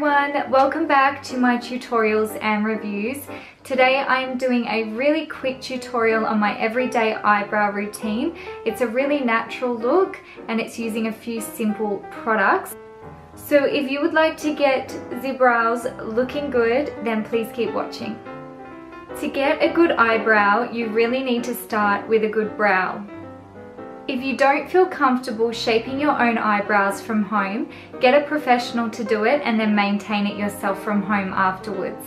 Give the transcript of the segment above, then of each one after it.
everyone, welcome back to my tutorials and reviews. Today I am doing a really quick tutorial on my everyday eyebrow routine. It's a really natural look and it's using a few simple products. So if you would like to get the brows looking good, then please keep watching. To get a good eyebrow, you really need to start with a good brow. If you don't feel comfortable shaping your own eyebrows from home, get a professional to do it and then maintain it yourself from home afterwards.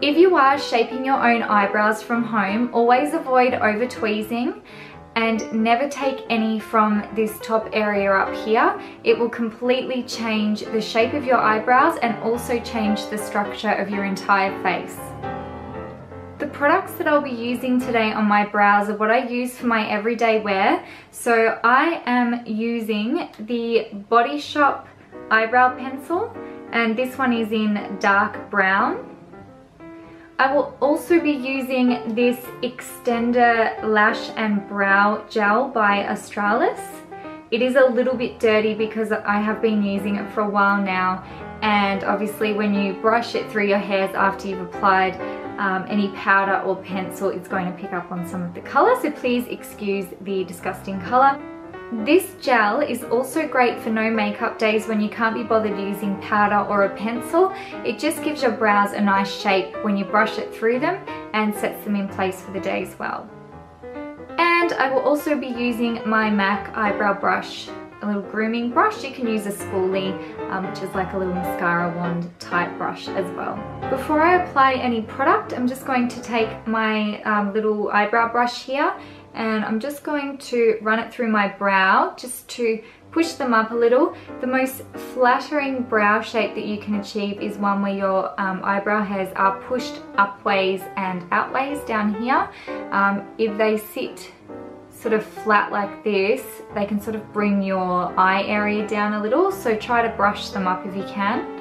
If you are shaping your own eyebrows from home, always avoid over tweezing and never take any from this top area up here. It will completely change the shape of your eyebrows and also change the structure of your entire face. The products that I'll be using today on my brows are what I use for my everyday wear. So I am using the Body Shop eyebrow pencil, and this one is in dark brown. I will also be using this Extender Lash and Brow Gel by Australis. It is a little bit dirty because I have been using it for a while now, and obviously when you brush it through your hairs after you've applied any powder or pencil, it's going to pick up on some of the colour, so please excuse the disgusting colour. This gel is also great for no makeup days when you can't be bothered using powder or a pencil. It just gives your brows a nice shape when you brush it through them and sets them in place for the day as well. And I will also be using my MAC eyebrow brush, a little grooming brush. You can use a spoolie, which is like a little mascara wand type brush as well. Before I apply any product, I'm just going to take my little eyebrow brush here and I'm just going to run it through my brow just to push them up a little. The most flattering brow shape that you can achieve is one where your eyebrow hairs are pushed upways and outways down here. If they sit sort of flat like this, they can sort of bring your eye area down a little, so try to brush them up if you can.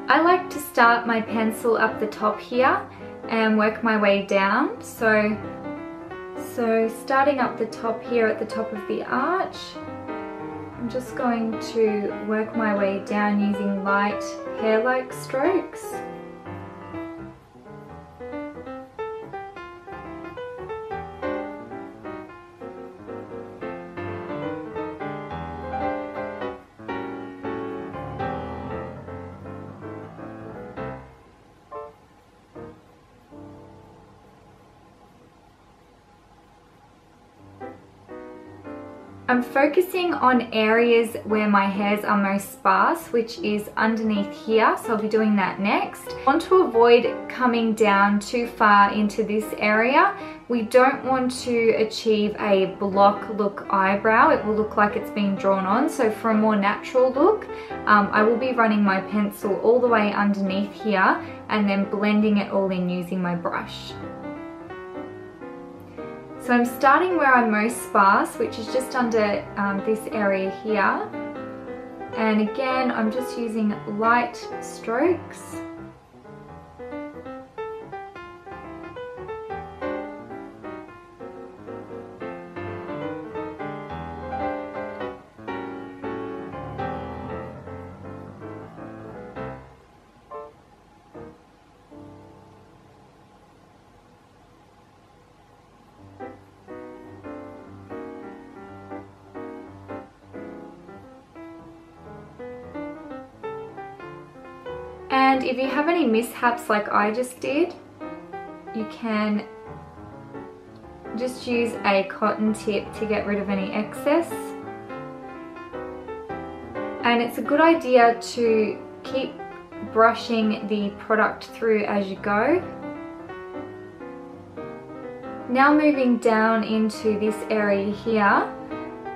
I like to start my pencil up the top here and work my way down. So starting up the top here at the top of the arch, I'm just going to work my way down using light hair-like strokes. I'm focusing on areas where my hairs are most sparse, which is underneath here, so I'll be doing that next. I want to avoid coming down too far into this area. We don't want to achieve a block look eyebrow. It will look like it's been drawn on, so for a more natural look, I will be running my pencil all the way underneath here and then blending it all in using my brush. So I'm starting where I'm most sparse, which is just under this area here. And again, I'm just using light strokes. And if you have any mishaps like I just did, you can just use a cotton tip to get rid of any excess. And it's a good idea to keep brushing the product through as you go. Now moving down into this area here,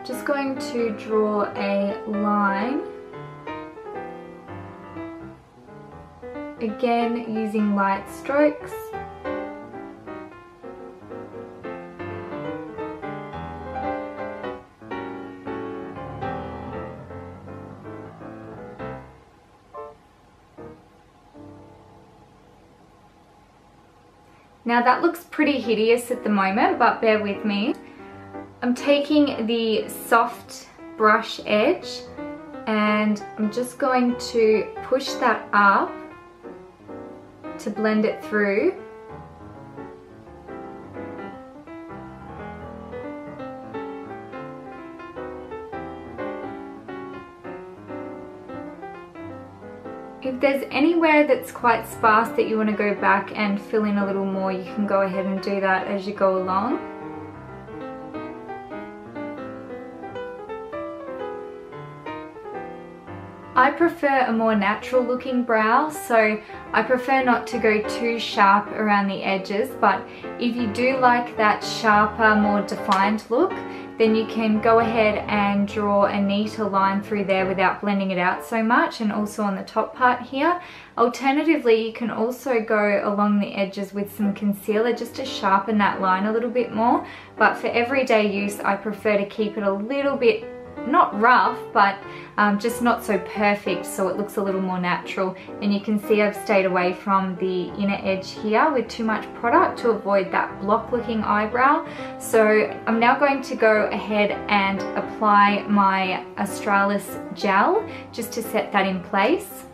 just going to draw a line. Again, using light strokes. Now that looks pretty hideous at the moment, but bear with me. I'm taking the soft brush edge And I'm just going to push that up to blend it through. If there's anywhere that's quite sparse that you want to go back and fill in a little more, you can go ahead and do that as you go along. I prefer a more natural looking brow, so I prefer not to go too sharp around the edges, but if you do like that sharper, more defined look, then you can go ahead and draw a neater line through there without blending it out so much, and also on the top part here. Alternatively, you can also go along the edges with some concealer just to sharpen that line a little bit more, but for everyday use I prefer to keep it a little bit, not rough, but just not so perfect, so it looks a little more natural. And you can see I've stayed away from the inner edge here with too much product to avoid that block looking eyebrow. So I'm now going to go ahead and apply my Australis gel just to set that in place.